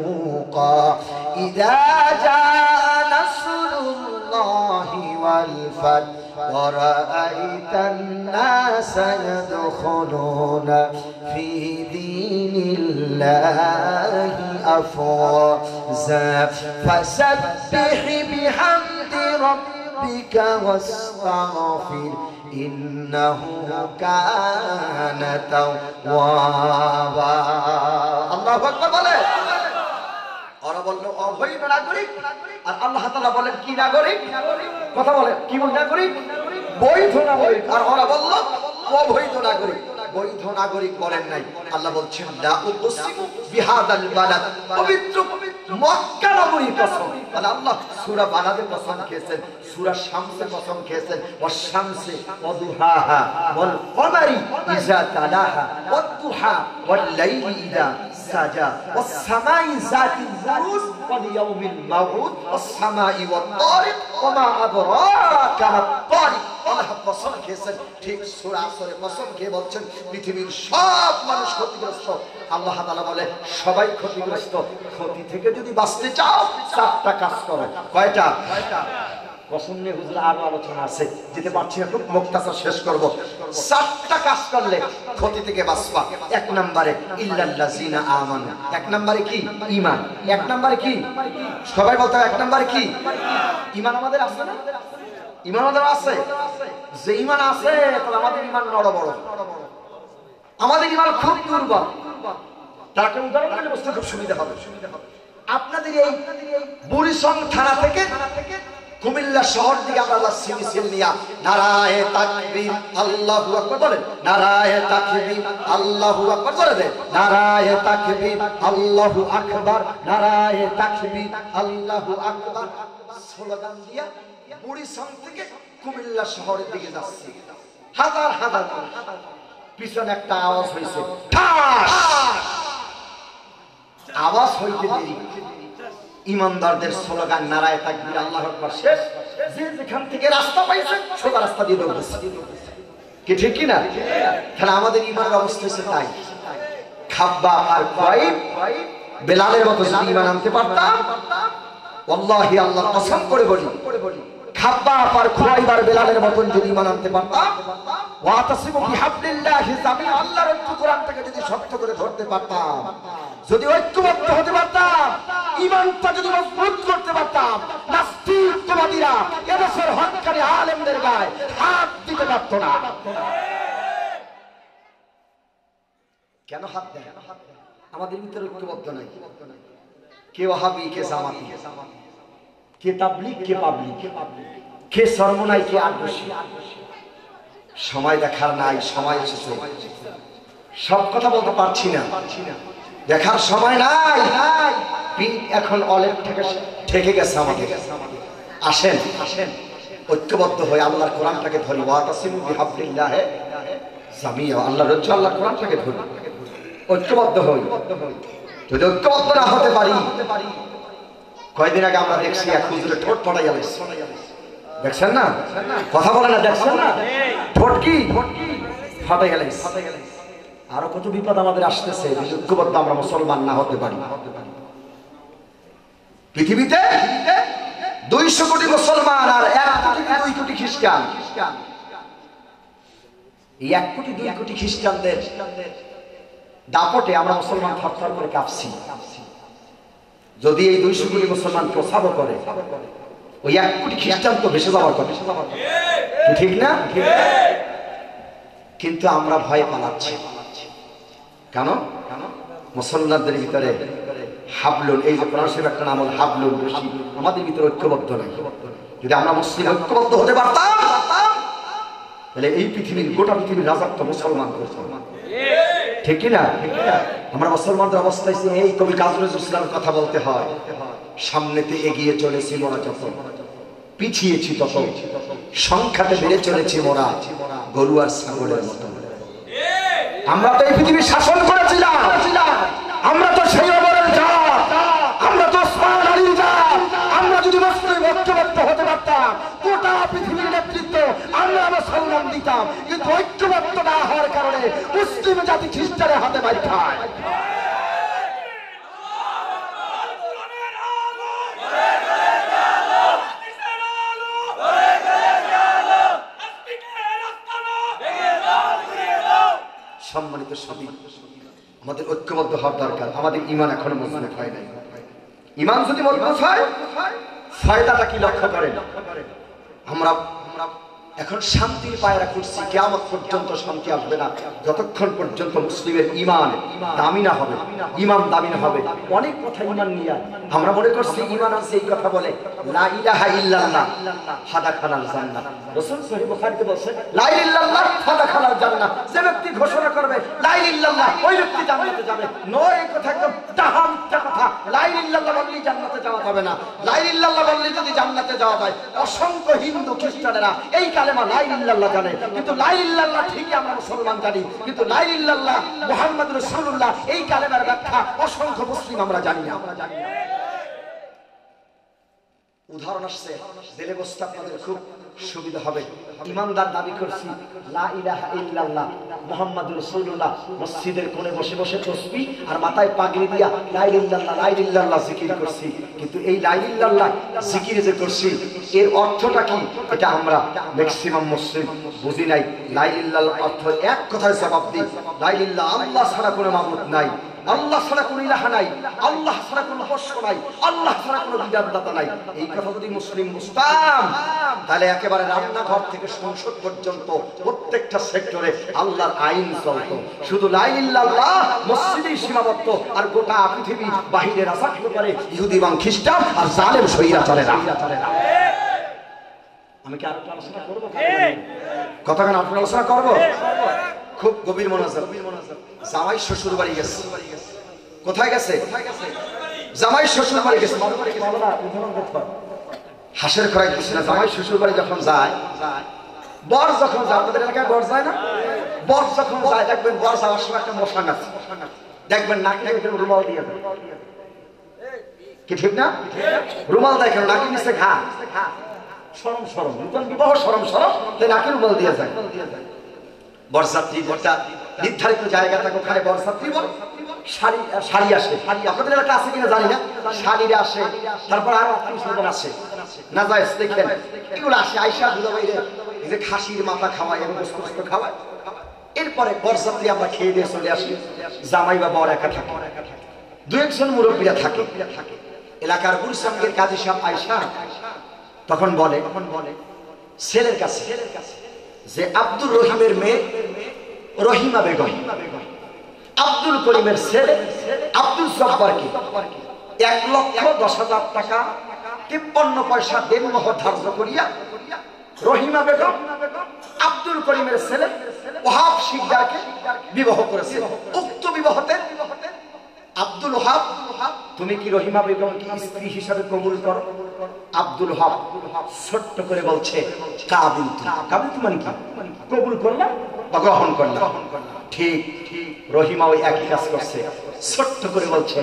ইযা জাআ নাসরুল্লাহি ওয়াল ফাth ওয়া রাআইতান নাসা ইয়াদখুলুনা ফি দীনিল্লাহি أفواجا فسبح بحمد ربك واستغفر إنه كان توابا الله أكبر বলে ওরা বলল অবৈধ নাগরিক আর আল্লাহ তাআলা বলেন কি নাগরিক কথা বলেন কি বল নাগরিক বৈধ নাগরিক আর ওরা বলল অবৈধ নাগরিক বৈধ নাগরিক বলেন নাই আল্লাহ বলছেন লা উকসিমু বিহাদাল বালাদ পবিত্র মক্কা নগরীর কসম মানে আল্লাহ সূরা বালাদের কসম খেয়েছেন সূরা শামসের কসম খেয়েছেন ওয়াস শামসি ওয়া দুহাহা ওয়াল কমারি ইযা তালাহা ওয়াদ দুহা ওয়াল লাইলি ইযা সাজা ওয়াস সামাই যাতিল বুরুজ ওয়াল ইয়াউমিল মাউউদ ওয়াস সামাই ওয়াত তারিক ওয়া মা আদরাকা মাত তারিক আল্লাহ কসম খেয়েছেন ঠিক সূরা আসরে কসম খেয়ে বলছেন পৃথিবীর সব মানুষ ক্ষতিগ্রস্ত আল্লাহ তাআলা বলে সবাই ক্ষতিগ্রস্ত ক্ষতি থেকে যদি বাঁচতে চাও চারটা কাজ করো কয়টা কসম নিয়ে হুজুর আরো আলোচনা আছে যেতে পারছি না খুব মুক্তাসার শেষ করব চারটা কাজ করলে ক্ষতি থেকে বাঁচবা এক নম্বরে ইল্লাল্লাযিনা আমানু এক নম্বরে কি ঈমান এক নম্বরে কি সবাই বলতে এক নম্বরে কি ঈমান আমাদের আছে না ঈমান আমাদের আছে যে ঈমান আছে তাহলে আমাদের ঈমান বড় আমাদের ঈমান খুব দুর্বল তাকে উদাহরণ দিলে বুঝতে খুব সুবিধা হবে আপনাদের এই বুড়িচং থানা থেকে কুমিল্লা শহর দিকে আমরা লাসি মিছিল নিয়া নারায়ে তাকবীর আল্লাহু আকবার বলেন নারায়ে তাকবীর আল্লাহু আকবার বলে দেন নারায়ে তাকবীর আল্লাহু আকবার নারায়ে তাকবীর আল্লাহু আকবার স্লোগান দিয়া বুড়িচং থেকে কুমিল্লা শহরের দিকে যাচ্ছি হাজার হাজার পিছনে একটা আওয়াজ হয়েছে ঠাস আওয়াজ হইতে দেরি ইমানদারদের স্লোগান নারায়ে তাকবীর আল্লাহু আকবার শেষ যে যেখান থেকে রাস্তা পাইছে সোজা রাস্তা দিয়ে দৌড়ছে কি ঠিক কি না তাহলে আমাদের ঈমানের অবস্থা হচ্ছে তাই খাব্বা আর খুয়াইব বেলালের মতো যদি ঈমান আনতে পারতাম ওয়াল্লাহি আল্লাহর কসম করে বলি খাব্বা আর খুয়াইব আর বেলালের মতন যদি ঈমান আনতে পারতাম ওয়াতাসিমু বিহাবলিল্লাহি জামিআ আল্লাহর কোরআন থেকে যদি শক্ত করে ধরতে পারতাম যদি ঐক্যবদ্ধ হতে পারতাম ঈমানটা যদি মজবুত করতে পারতাম নাস্তিকবাদীরা এদেশের হক্কানি আলেমদের গায়ে হাত দিতে পারত না কেন হাত দেয় আমাদের ভিতরে ঐক্যবদ্ধ নাই কে ওয়াহাবি কে জামাতি কে তাবলীগ কে পাবলিক কে সরমনাই কে আদর্শী সময় দেখার নাই সময় এসেছে সব কথা বলতে পারছি না দেখার সময় নাই এখন অলেপ ঠেকে গেছে আমাদের আসেন ঐক্যবদ্ধ হয়ে আল্লাহর কোরআনটাকে ধরি ওয়াতাসিমু বিহাবলিল্লাহি জামিআ আল্লাহর রজ্জু আল্লাহর কোরআনটাকে ধরি ঐক্যবদ্ধ হই যদি ঐক্যবদ্ধ না হতে পারি কয়েকদিন আগে আমরা দেখছি এক হুজুরে ঠোঁট ফাটাই গেছে দেখছেন না কথা বলে না দেখছেন না ঠোঁট কি ফাটাই গেছে আরো কত বিপদ আমাদের আসতেছে ঐক্যবদ্ধ আমরা মুসলমান না হতে পারি পৃথিবীতে 200 কোটি মুসলমান আর 1 কোটি 2 কোটি খ্রিস্টান এই 1 কোটি 2 কোটি খ্রিস্টানদের দাপটে আমরা মুসলমান থরথর করে কাঁপছি যদি এই 200 কোটি মুসলমান প্রসাব করে ওই 1 কোটি খ্রিস্টান তো ভেসে যাওয়ার কথা ঠিক না কিন্তু আমরা ভয় পালাচ্ছি কেন মুসলমানদের ভিতরে হাবলুন এই যে কোরআন শরীফের একটা নাম হলো হাবলুন রশি আমাদের ভিতরে ঐক্যবদ্ধ নাই যদি আমরা মুসলিম ঐক্যবদ্ধ হতে পারতাম তাহলে এই পৃথিবীর গোটা পৃথিবীর রাজত্ব মুসলমান করত ঠিক কি না আমরা মুসলমানদের অবস্থা এই কবি কাজী নজরুল ইসলামের কথা বলতে হয় সামনেতে এগিয়ে চলেছি মোরা যত পিছিয়েছি তত সংখ্যাতে বেড়ে চলেছি মোরা গরু আর ছাগলের মতো আমরা তো এই পৃথিবীর শাসন করেছিলাম আমরা তো সেই অমরের জাত আমরা তো ওসমান আলীর জাত আমরা যদি মুসলিম ঐক্যবদ্ধ হতে পারতাম গোটা পৃথিবীর নেতৃত্ব আমরা মুসলমান দিতাম কিন্তু ঐক্যবদ্ধ না হওয়ার কারণে মুসলিম জাতি খ্রিস্টানের হাতে মার খায় সম্মানিত সদী আমাদের ঐক্যবদ্ধ হওয়ার দরকার। আমাদের ঈমান এখনো মজবুত হয় নাই। ঈমান যদি মজবুত হয়, ফায়দাটা কি লক্ষ্য করেন? আমরা এখন শান্তির পায়রা করছি, কিয়ামত পর্যন্ত শান্তি আসবে না যতক্ষণ পর্যন্ত মুসলিমের ঈমান দামি না হবে। ঈমান দামি না হবে। অনেক কথা ঈমান নিয়ে আমরা মনে করছি ঈমান আছে, এই কথা বলে লা ইলাহা ইল্লাল্লাহ ফাদাখালাল জান্নাহ। রাসূল সহিহ বুখারীতে বলেছেন লা ইলাহা ইল্লাল্লাহ ফাদাখালাল জান্নাহ। যে ব্যক্তি ঘোষণা করবে লা ইলাহা ইল্লাল্লাহ, ওই ব্যক্তি জান্নাতে যাবে। নয়, এই কথা একদম তাহা মিথ্যা কথা। লা ইলাহা ইল্লাল্লাহ বললেই জান্নাতে যাওয়া যাবে না। লা ইলাহা ইল্লাল্লাহ বললেই যদি জান্নাতে যাওয়া যায়, অসংখ্য হিন্দু খ্রিস্টানেরা এই কালেমা লা ইলাহা ইল্লাল্লাহ জানে, কিন্তু লা ইলাহা ইল্লাল্লাহ ঠিকই আমরা মুসলমান জানি, কিন্তু লা ইলাহা ইল্লাল্লাহ মুহাম্মদুর রাসূলুল্লাহ এই কালেমার ব্যাখ্যা অসংখ্য মুসলিম আমরা জানি না। উদাহরণ আসছে, জেলে বসতে আপনাদের খুব সুবিধা হবে। ইমানদার দাবি করছি লা ইলাহা ইল্লাল্লাহ মুহাম্মাদুর রাসূলুল্লাহ, মসজিদের কোণে বসে বসে তাসবিহ আর মাথায় পাগড়ি দিয়া লা ইলাহা ইল্লাল্লাহ লা ইলাহা ইল্লাল্লাহ জিকির করছি, কিন্তু এই লা ইলাহা ইল্লাল্লাহ জিকির যে করছি এর অর্থটা কি এটা আমরা ম্যাক্সিমাম মুসলিম বুঝি নাই। লা ইলাহা ইল্লাল্লাহ অর্থ এক কথায় জবাব দিই, লা ইলাহা ইল্লাল্লাহ আল্লাহ ছাড়া কোনো মাবুদ নাই, আল্লাহ ছাড়া কোনো ইলাহা নাই, আল্লাহ ছাড়া কোনো বস্ত্র নাই, আল্লাহ ছাড়া কোনো বিধানদাতা নাই। এই কথা যদি মুসলিম বুঝতাম, তাহলে একেবারে রান্নাঘর থেকে সংসদ পর্যন্ত প্রত্যেকটা সেক্টরে আল্লাহর আইন চলতো। শুধু লা ইলাহা ইল্লাল্লাহ মসজিদেই সীমাবদ্ধ, আর গোটা পৃথিবী বাহিরে রাজত্ব করে ইহুদি এবং খ্রিস্টান আর জালেম স্বৈরাচারেরা। আমি কি আরো আলোচনা করবো? কতক্ষণ আপনার আলোচনা করবো? খুব গভীর মনোযোগ। জামাই শ্বশুর বাড়ি গেছে। কোথায় গেছে? জামাই শ্বশুর বাড়ি গেছে। হাঁসের খোরাক দিচ্ছে না। জামাই শ্বশুর বাড়ি যখন যায়, বর যখন যায়, আমাদের এলাকায় বর যায় না, বর যখন যায় দেখবেন বর যাওয়ার সময় একটা মশান আছে, দেখবেন নাকি রুমাল দিয়ে দেয়, কি ঠিক না? রুমাল দেয় কেন? নাকি নিচে ঘা, সরম সরম, নতুন বিবাহ সরম সরম, তাই নাকি রুমাল দিয়ে যায়। বরযাত্রী গোটা নির্ধারিত জায়গা থাকে, ওখানে বরযাত্রী বল শাড়ি আসে। আপনাদের এলাকা আছে কিনা জানি না, শাড়িরা আসে, তারপর আরো আত্মীয় আসে, না যায় দেখেন এগুলো আসে। আইসা দুলাভাইরে এই যে খাসির মাথা খাওয়ায় এবং গোস্ত খাওয়ায়। এরপরে বরযাত্রী আমরা খেয়ে দিয়ে চলে আসি। জামাই বা বর একা থাকে, দু একজন মুরব্বীরা থাকে। এলাকার বুড়িসঙ্গের কাজী সাহেব আইসা তখন বলে ছেলের কাছে যে আব্দুর রহিমের মেয়ে রহিমা বেগম, আব্দুল করিমের ছেলে আব্দুল জব্বারকে 1,10,000 টাকা 53 পয়সা দেনমোহর ধার্য করিয়া রহিমা বেগম আব্দুল করিমের ছেলে ওহাব শিকদারকে বিবাহ করেছে। উক্ত বিবাহতে আব্দুল ওহাব, তুমি কি রহিমা বেগমকে স্ত্রী হিসাবে কবুল করো? আব্দুল ওহাব ছোট্ট করে বলছে কাবিলতু। কাবিলতু মানে কি? কবুল করলাম বা গ্রহণ করলাম। ঠিক রহিমা ওই একই কাজ করছে, ছোট্ট করে বলছে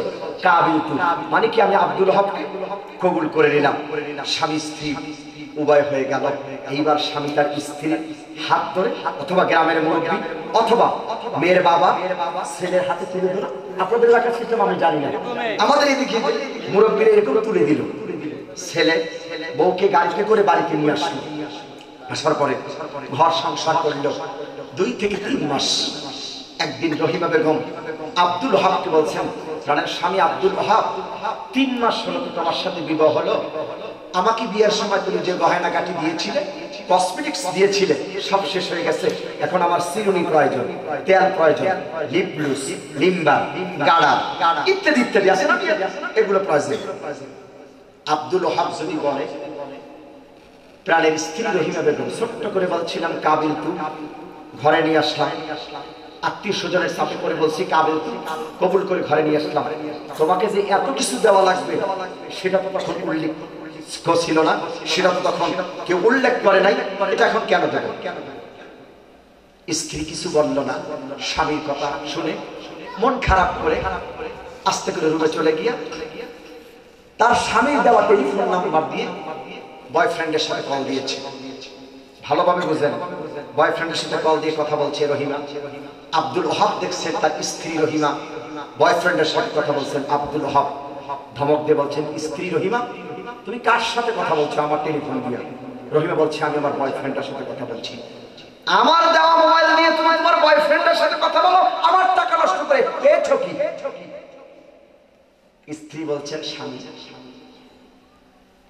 কাবিলতু মানে কি আমি আব্দুল ওহাবকে কবুল করে নিলাম। স্বামী স্ত্রী উভয় হয়ে গেল। এইবার স্বামী তার স্ত্রীর হাত ধরে, অথবা গ্রামের মুরব্বী অথবা মেয়ের বাবা ছেলের হাতে তুলে দিল। আপনাদের এলাকার সিস্টেম আমি জানি না, আমাদের এদিকে মুরব্বীরা এরকম তুলে দিল। ছেলে বউকে গাড়িতে করে বাড়িতে নিয়ে আসলো। আসার পরে ঘর সংসার করল 2 থেকে 3 মাস। একদিন রহিমা বেগম আব্দুল ওহাবকে বলছেন, প্রাণের স্বামী আব্দুল ওহাব, 3 মাস হলো তো তোমার সাথে বিবাহ হলো, আমাকে বিয়ের সময় তুমি যে গয়না গাটি দিয়েছিলে, কসমেটিক্স দিয়েছিলে, সব শেষ হয়ে গেছে। এখন আমার চিরুনি প্রয়োজন, তেল প্রয়োজন, লিপ গ্লুস, লিম্বার, গাড়া ইত্যাদি ইত্যাদি আছে না, এগুলো প্রয়োজন। আব্দুল ওহাব যদি বলে, প্রাণের স্ত্রী রহিমা বেগম ছোট্ট করে বলছিলাম কাবিলতু, ঘরে নিয়ে আসলাম, আত্মীয় স্বজনের চাপে করে বলছি কাবিলতু, কবুল করে ঘরে নিয়ে আসলাম। তোমাকে যে এত কিছু দেওয়া লাগবে সেটা তো তখন উল্লেখ ছিল না, সেটা তো তখন কেউ উল্লেখ করে নাই, এটা এখন কেন দেবো? স্ত্রী কিছু বলল না। স্বামীর কথা শুনে মন খারাপ করে আস্তে করে রুমে চলে গিয়া তার স্বামীর দেওয়া টেলিফোন নাম্বার দিয়ে বয়ফ্রেন্ডের সাথে কল দিয়েছে। ভালোভাবে বুঝেন, বয়ফ্রেন্ডের সাথে কল দিয়ে কথা বলছে রহিমা। আব্দুল ওহাব দেখছেন তার স্ত্রী রহিমা বয়ফ্রেন্ডের সাথে কথা বলছেন। আব্দুল ওহাব ধমক দিয়ে বলছেন, স্ত্রী রহিমা তুমি কার সাথে কথা বলছো আমার টেলিফোন দিয়ে? রহিমা বলছে, আমি আমার বয়ফ্রেন্ডের সাথে কথা বলছি। আমার দেওয়া মোবাইল নিয়ে তুমি তোমার বয়ফ্রেন্ডের সাথে কথা বলো, আমার টাকা নষ্ট করে পেয়েছো কি? স্ত্রী বলছেন স্বামী,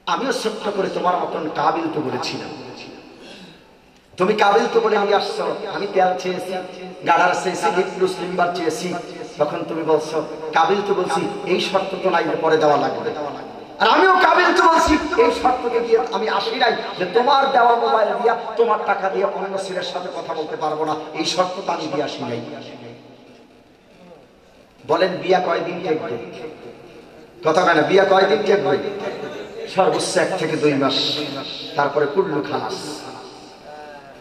আমিও ছোট্ট করে তোমার মতন কাবিল তো বলেছিলাম, তুমি কাবিল তো বলে নিয়ে আসছো, আমি তেল চেয়েছি, গাড়ার চেয়েছি, লিপলুস লিম্বার চেয়েছি, তখন তুমি বলছো কাবিল তো বলছি এই শর্ত তো নাই, পরে দেওয়া লাগবে। আর আমিও কাবিল তো বলছি এই শর্তকে দিয়ে আমি আসি নাই যে তোমার দেওয়া মোবাইল দিয়া তোমার টাকা দিয়ে অন্য ছেলের সাথে কথা বলতে পারবো না, এই শর্ত তো আমি দিয়ে আসি নাই। বলেন বিয়া কয়দিন টেকবে? কথা কেন, বিয়া কয়দিন টেকবে? সর্বোচ্চ 1 থেকে 2 মাস, তারপরে কুল্লু খালাস,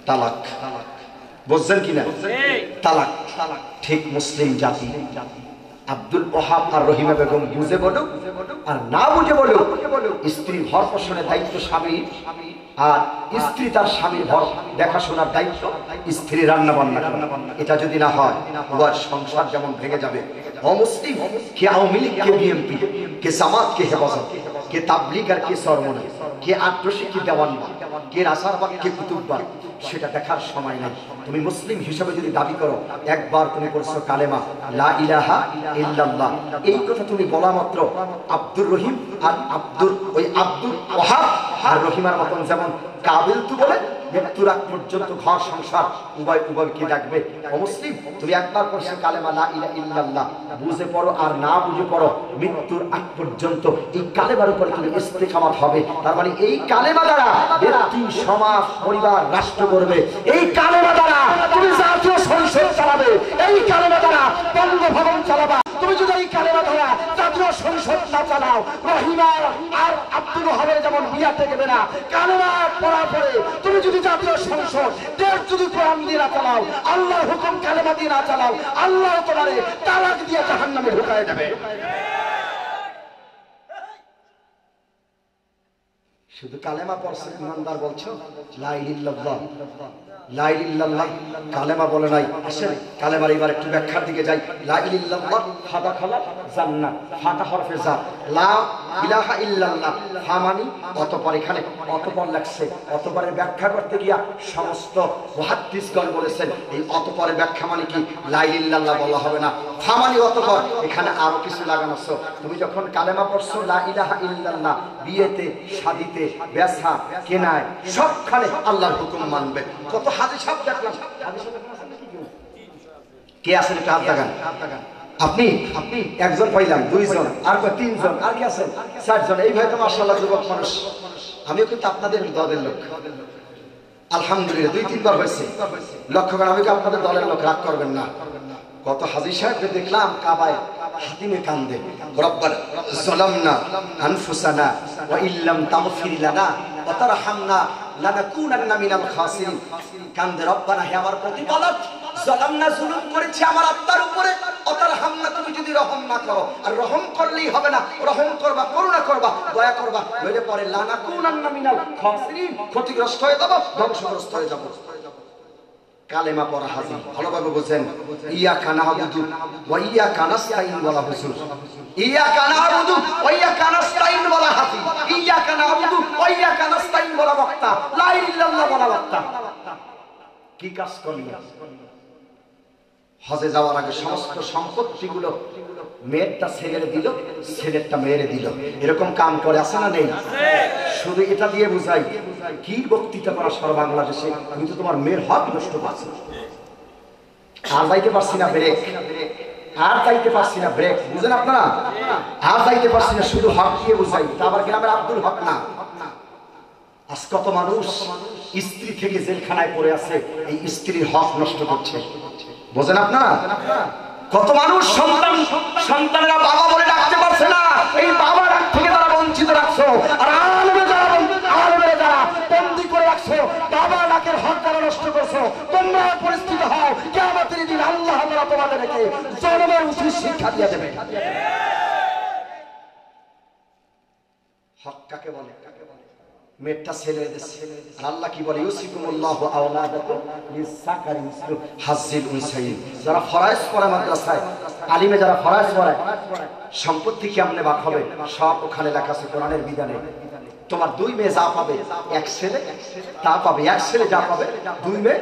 তালাক। বুঝছেন কিনা? তালাক। ঠিক মুসলিম জাতি আব্দুল ওহাব আর রহিমা বেগম বুঝে বলুক আর না বুঝে বলুক, স্ত্রী ভর পোষণের দায়িত্ব স্বামীর, আর স্ত্রী তার স্বামীর ভর দেখাশোনার দায়িত্ব স্ত্রী রান্না বান্না। এটা যদি না হয় উভয় সংসার যেমন ভেঙে যাবে। অমুসলিম কে আওয়ামী লীগ, কে বিএনপি, কে জামাত, কে হেফাজত, কে তাবলীগ আর কে সরমনা, কে আট্রসি, কে দেওয়ানবাগ, কে রাসারবাগ, কে কুতুববাগ, সেটা দেখার সময় নাই। তুমি মুসলিম হিসেবে যদি দাবি করো, একবার তুমি করছো কালেমা লা ইলাহা ইল্লাল্লাহ, এই কথা তুমি বলা মাত্র আব্দুর রহিম আর আব্দুল ওহাব আর রহিমার মতন যেমন কাবিল তু বলে মৃত্যুর আগ পর্যন্ত ঘর সংসার উভয়কে ডাকবে। অমুসলিম তুমি একবার করছো কালেমা লা ইলাহা ইল্লাল্লাহ, বুঝে পড়ো আর না বুঝে পড়ো, মৃত্যুর আগ পর্যন্ত এই কালেমার উপরে তুমি ইস্তেকামত হবে। তার মানে এই কালেমা দ্বারা ব্যক্তি, সমাজ, পরিবার, রাষ্ট্র করবে। এই কালেমা দ্বারা তুমি জাতীয় সংসদ চালাবে, এই কালেমা দ্বারা বঙ্গভবন চালাবা। তুমি যদি এই কালেমা দ্বারা জাতীয় সংসদ না চালাও, রহিমা আর আব্দুল ওহাবের যেমন বিয়া টেকবে না। কালেমা পড়ার পরে তুমি যদি জাতীয় সংসদ দেশ যদি কোরআন দিয়ে না চালাও, আল্লাহর হুকুম কালেমা দিয়ে না চালাও, আল্লাহ তোমারে তালাক দিয়ে জাহান্নামে ঢুকায় দেবে। শুধু কালেমা পড়ছে ইমানদার বলছো লা ইলাহা লা ইলাহা কালেমা বলে নাই। আসেন কালেমার এবার একটু ব্যাখ্যার দিকে যাই। লা ইলাহা ফাদা খালা জান্নাত, ফাতা হরফে যা, লা ইলাহা ইল্লাল্লাহ ফা মানে অতঃপর, এখানে অতঃপর লাগছে। অতঃপরের ব্যাখ্যা করতে গিয়া সমস্ত মুহাদ্দিসগণ বলেছেন এই অতঃপরের ব্যাখ্যা মানে কি লা ইলাহা বলা হবে না, ফা মানে অতঃপর, এখানে আরো কিছু লাগানো আছে। তুমি যখন কালেমা পড়ছো লা ইলাহা ইল্লাল্লাহ, বিয়েতে, শাদিতে, বেচা কেনায় সবখানে আল্লাহর হুকুম মানবে। কত হাদিস সব দেখলাম, কে আছেন একটু হাত লাগান। আপনি একজন পাইলাম, 2 জন, আর 3 জন, আর কি আছেন 4 জন। এই ভাই তো মাশাআল্লাহ যুবক মানুষ, আমিও কিন্তু আপনাদের দলের লোক আলহামদুলিল্লাহ। 2-3 বার হয়েছে, লক্ষ্য করেন আমি কি আপনাদের দলের লোক, রাগ করবেন না। কত হাজী সাহেবকে দেখলাম কাবায় হাতিমে কান্দে, রব্বানা যালামনা আনফুসানা ওয়া ইল্লাম তাগফির লানা ওয়া তারহামনা লানাকুনান্না মিনাল খাসিরিন। কান্দে রব্বানা, হে আমার প্রতিপালক, যালামনা জুলুম করেছি আমার আত্মার উপরে, ওয়া তারহামনা তুমি যদি রহম না করো, আর রহম করলেই হবে না, রহম করবা, করুণা করবা, দয়া করবা, নইলে পরে লানাকুনান্না মিনাল খাসিরিন, ক্ষতিগ্রস্ত হয়ে যাব, ধ্বংসগ্রস্ত হয়ে যাব। কালেমা পড়া হাজির, ভালোভাবে বুঝেন। ইয়াকা না'বুদু ওয়া ইয়াকা নাস্তাইন বলা হুজুর, ইয়াকা না'বুদু ওয়া ইয়াকা নাস্তাইন বলা হাজির, ইয়াকা না'বুদু ওয়া ইয়াকা নাস্তাইন বলা বক্তা, লা ইলাহা ইল্লাল্লাহ বলা বক্তা। কি কাজ করলেন? হজে যাওয়ার আগে সমস্ত সম্পত্তিগুলো মেয়েরটা ছেলেরে দিল, ছেলেরটা মেয়েরে দিল, এরকম কাম করে আছে না নেই? শুধু এটা দিয়ে বুঝাই কি বক্তৃতা করা সারা বাংলাদেশে, আমি তো তোমার মেয়ের হক নষ্ট করছি, আর যাইতে পারছি না ব্রেক, আর যাইতে পারছি না ব্রেক, বুঝেন আপনারা? আর যাইতে পারছি না, শুধু হক দিয়ে বুঝাই। তা আবার গ্রামের আব্দুল হক না। আজ কত মানুষ স্ত্রী থেকে জেলখানায় পড়ে আছে, এই স্ত্রীর হক নষ্ট করছে, বোঝেন আপনারা? কত মানুষ সন্তানেরা বাবা বলে ডাকতে পারছে না, এই বাবা ডাক থেকে তারা বঞ্চিত রাখছো। আর আলেমেরা যারা বন্দী করে রাখছো, বাবা ডাকের হক তারা নষ্ট করছো। তোমরা পরিস্থিতি হও, কিয়ামতের দিন আল্লাহ তাআলা তোমাদেরকে জনমের উচিত শিক্ষা দিয়ে দেবে। হক কাকে বলে? মেয়েটা ছেলে দেশে, আর আল্লাহ কি বলে? ইউসিকুমুল্লাহু আওলাদাকুম লিসাকারি মিসলু হাজ্জিল উনসাইয়িন। যারা ফরজ পড়ে মাদ্রাসায়, আলিমে যারা ফরজ পড়ে, সম্পত্তি কেমনে ভাগ হবে সব ওখানে লেখা আছে কোরআনের বিধানে। তোমার 2 মেয়ে যা পাবে, 1 ছেলে তা পাবে, 1 ছেলে যা পাবে 2 মেয়ে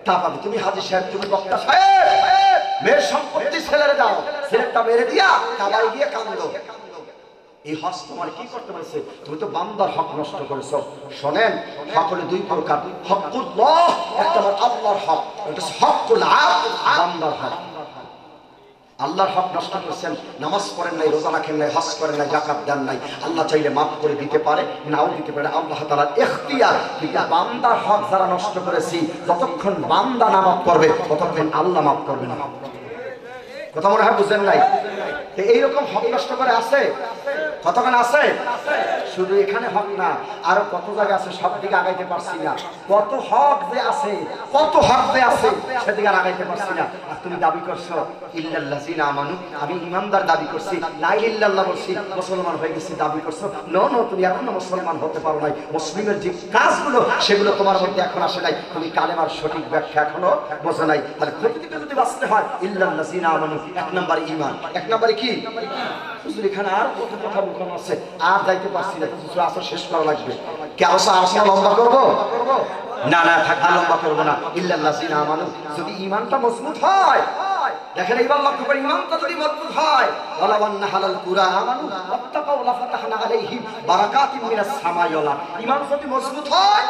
তা পাবে। তুমি হাজী সাহেব, তুমি বক্তা সাহেব, মেয়ের সম্পত্তি ছেলেরে দাও, ছেলেটা মেরে দিয়া কাবায় গিয়ে কাঁদো। এই হক তোমার কি করতে পারছে? তুমি তো বান্দার হক নষ্ট করেছো। শোনেন, হক হলো দুই প্রকার। হকুল্লাহ, একটা হলো আল্লাহর হক, এটা হকুল আবদ, বান্দার হক। আল্লাহর হক নষ্ট করছেন, নামাজ পড়েন নাই, রোজা রাখেন নাই, হজ করেন নাই, যাকাত দেন নাই। আল্লাহ চাইলে মাফ করে দিতে পারে, নাও দিতে পারে, আল্লাহ তাআলার ইখতিয়ার। কিন্তু বান্দার হক যারা নষ্ট করেছি, যতক্ষণ বান্দা না মাফ করবে ততক্ষণ আল্লাহ মাফ করবে না। কথা মনে হয় বুঝেন নাই? এইরকম হক নষ্ট করে আছে, কতক্ষণ আছে? শুধু এখানে হক না, আরো কত জায়গা আছে, সব দিকে আগাইতে পারছি না। কত হক যে আছে, কত হক যে আছে, সেদিকে আগাইতে পারছি না। আর তুমি দাবি করছো ইল্লাল্লাযিনা আমানু, আমি ইমানদার দাবি করছি, লা ইলাহা ইল্লাল্লাহ বলছি, মুসলমান হয়ে গেছি দাবি করছো। নো নো, তুমি এখনো মুসলমান হতে পারো নাই। মুসলিমের যে কাজগুলো সেগুলো তোমার মধ্যে এখন আসে নাই। তুমি কালেমার সঠিক ব্যাখ্যা এখনো বোঝো নাই। তাহলে ক্ষতি থেকে যদি বাঁচতে হয়, ইল্লাল্লাযিনা আমানু, এক নম্বর ঈমান। এক নম্বরে কি? এখানে আর কত কথা লুকানো আছে, আর যাইতে পারছি না। আসর শেষ করা লাগবে। কে আসর লম্বা করবো? না না, থাক, লম্বা করবো না। ইল্লাল্লাযিনা আমানু, যদি ঈমানটা মজবুত হয়, দেখেন এইবার লক্ষ্য করে, ঈমানটা যদি মজবুত হয়, ওয়ালাউ আন্না হালাল কুরা আমানু ওয়াত্তাকাউ লাফাতাহনা আলাইহিম বারাকাতিম মিনাস সামাই ওয়াল আরদ। ঈমান যদি মজবুত হয়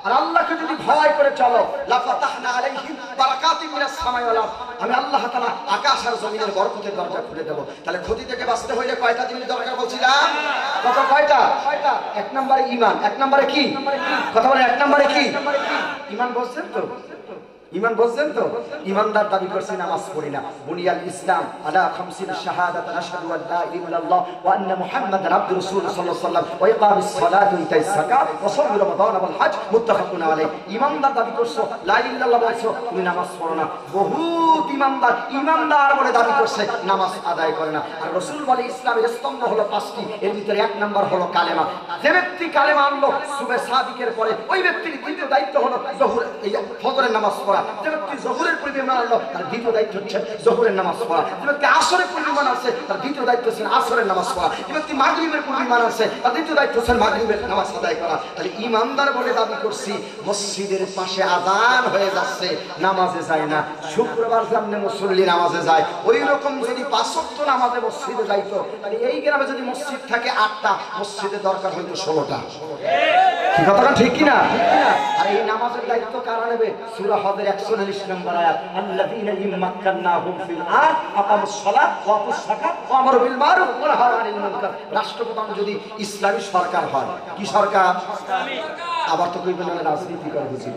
আর আল্লাহকে যদি ভয় করে চলো, লাফাতাহনা আলাইহিম বারাকাতিম মিনাস সামাই ওয়াল আরদ, আমি আল্লাহ তাআলা আকাশ আর জমিনের বরকতের দরজা খুলে দেব। তাহলে ক্ষতি থেকে বাঁচতে হইলে কয়টা জিনিস দরকার বলছিলাম? কত? কয়টা? এক নম্বরে ঈমান। এক নম্বরে কি? কথা বলে, এক নম্বরে কি? ঈমান বলছেন তো? ঈমান বুঝছেন তো? ঈমানদার দাবি করছি, নামাজ পড়ি না। বুনিয়াল ইসলাম আলা খামসিন শাহাদাত আশহাদু আল্লা ইলাহা ইল্লাল্লাহ ওয়া আন্না মুহাম্মাদার আবদুর রাসূল সাল্লাল্লাহু আলাইহি ওয়াসাল্লাম ওয়া ইকামিস সালাতি ওয়া ইতাইস যাকাত ওয়া সাওমি রমাদান ওয়াল হজ মুত্তাফাকুন আলাইহি। ঈমানদার দাবি করছো, লা ইলাহা ইল্লাল্লাহ বলছো, তুমি নামাজ পড়ো না। বহুত ঈমানদার বলে দাবি করছে, নামাজ আদায় করে না। আর রাসূল বলে ইসলামের স্তম্ভ হলো পাঁচটি, এর ভিতরে এক নাম্বার হলো কালেমা। যে ব্যক্তি কালেমা আনলো সুবহে সাদিকের পরে, ওই ব্যক্তির দ্বিতীয় দায়িত্ব হলো যোহর, এই ফজরের নামাজ পড়া। যে ব্যক্তি যোহরের পূর্বে ঈমান আনলো, তার দ্বিতীয় দায়িত্ব হচ্ছে যোহরের নামাজ পড়া। যে ব্যক্তি আসরের পূর্বে ঈমান আছে, তার দ্বিতীয় দায়িত্ব হচ্ছে আসরের নামাজ পড়া। যে ব্যক্তি মাগরিবের পূর্বে ঈমান আছে, তার দ্বিতীয় দায়িত্ব হচ্ছে মাগরিবের নামাজ আদায় করা। তাহলে ঈমানদার বলে দাবি করছি, মসজিদের পাশে আযান হয়ে যাচ্ছে, নামাজে যায় না। শুক্রবার সামনে মুসল্লি নামাজে যায়, ওই রকম যদি 5 ওয়াক্ত নামাজে মসজিদে যাইতো, তাহলে এই গ্রামে যদি মসজিদ থাকে 8টা, মসজিদের দরকার হইতো 16টা। কি কথাটা ঠিক কি না? আর এই নামাজের দায়িত্ব কারা নেবে? সূরা হজের 140 নম্বর আয়াত, আল্লাযীনা ইম্মাক্কান্নাহুম ফিল আরদ আকামুস সালাত ওয়া আতুস যাকাত ওয়া আমারু বিল মারুফ ওয়া নাহাউ আনিল মুনকার। রাষ্ট্রপ্রধান যদি ইসলামী সরকার হয়, কি সরকার? ইসলামী। আবার তো কইবেন না রাজনীতি করে বুঝি,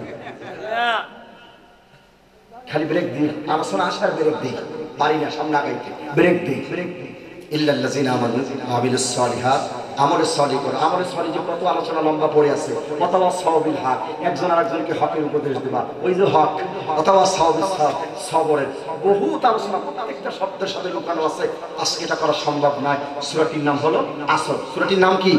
খালি ব্রেক দিই, আলোচনা আসার ব্রেক দিই, পারি না সামনে আগাইতে, ব্রেক দিই। ইল্লাল্লাযীনা আমানু ওয়া আমিলুস সালিহাত, আমলের সলি করো। আমলের সলি যে কত আলোচনা লম্বা পড়ে আছে। অথবা সাওবিল হক, একজন আরেকজনকে হকের উপদেশ দেবা, ওই যে হক। অথবা সাওবিল সবরের বহুত আলোচনা, প্রত্যেকটা শব্দের সাথে লুকানো আছে। আজকে এটা করা সম্ভব নয়। সূরাটির নাম হলো আসর। সূরাটির নাম কি?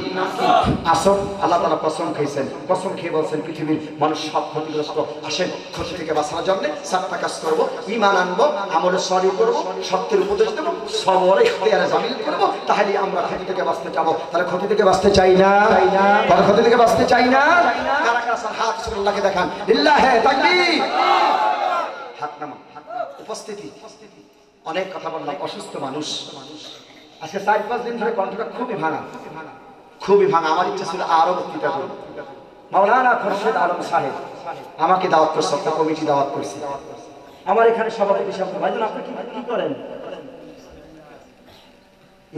আসর। আল্লাহ তাআলা কসম খেয়েছেন, কসম খেয়ে বলছেন পৃথিবীর মানুষ সব ক্ষতিগ্রস্ত। আসেন, ক্ষতি থেকে বাঁচানোর জন্য 4টা কাজ করবো। ঈমান আনবো, আমলের সলি করবো, সত্যের উপদেশ দেবো, সবরে ইখতিয়ারে জামিল করবো, তাহলে আমরা ক্ষতি থেকে বাঁচতে যাবো। তাহলে ক্ষতি থেকে বাঁচতে চাই না? ক্ষতি থেকে বাঁচতে চাই না? কারা কারা স্যার হাত সুবহানাল্লাহকে দেখান, লিল্লাহি তাকবীর। হাত নামা, উপস্থিতি। অনেক কথা বললাম, অসুস্থ মানুষ। আজকে 4-5 দিন ধরে কণ্ঠটা খুবই ভাঙা, খুবই ভাঙা। আমার ইচ্ছা ছিল আরো বক্তৃতা করব। মাওলানা খোরশেদ আলম সাহেব আমাকে দাওয়াত করছে, একটা কমিটি দাওয়াত করছে। আমার এখানে সভাপতি সাহেব, ভাইজান আপনি কি করেন?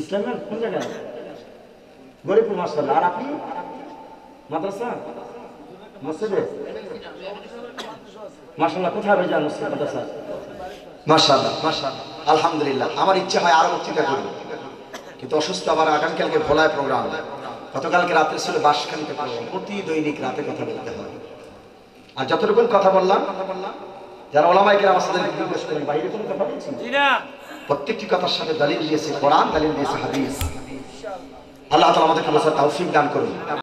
ইসলামের কোন জায়গায়? গরিবপুর মাশাআল্লাহ। আর আপনি? মাদ্রাসা, মসজিদে? মাশাআল্লাহ। কোথায় ভাইজান মসজিদ, মাদ্রাসা? মাশাআল্লাহ, মাশাআল্লাহ, আলহামদুলিল্লাহ। আমার ইচ্ছা হয় আরো বক্তৃতা করব, কিন্তু অসুস্থ। আমার আগামীকালকে ভোলায় প্রোগ্রাম, গতকালকে রাতে ছিল বাসখালীতে প্রোগ্রাম। প্রতি দৈনিক রাতে কথা বলতে হয়। আর যতটুকু কথা বললাম, যারা ওলামায়ে কেরাম আমাদের জিজ্ঞেস করেন, বাইরে কোনো কথা বলছি না, প্রত্যেকটি কথার সাথে দলিল দিয়েছে কোরআন, দলিল দিয়েছে হাদিস। আল্লাহ তাআলা আমাদেরকে বোঝার তৌফিক দান করুন।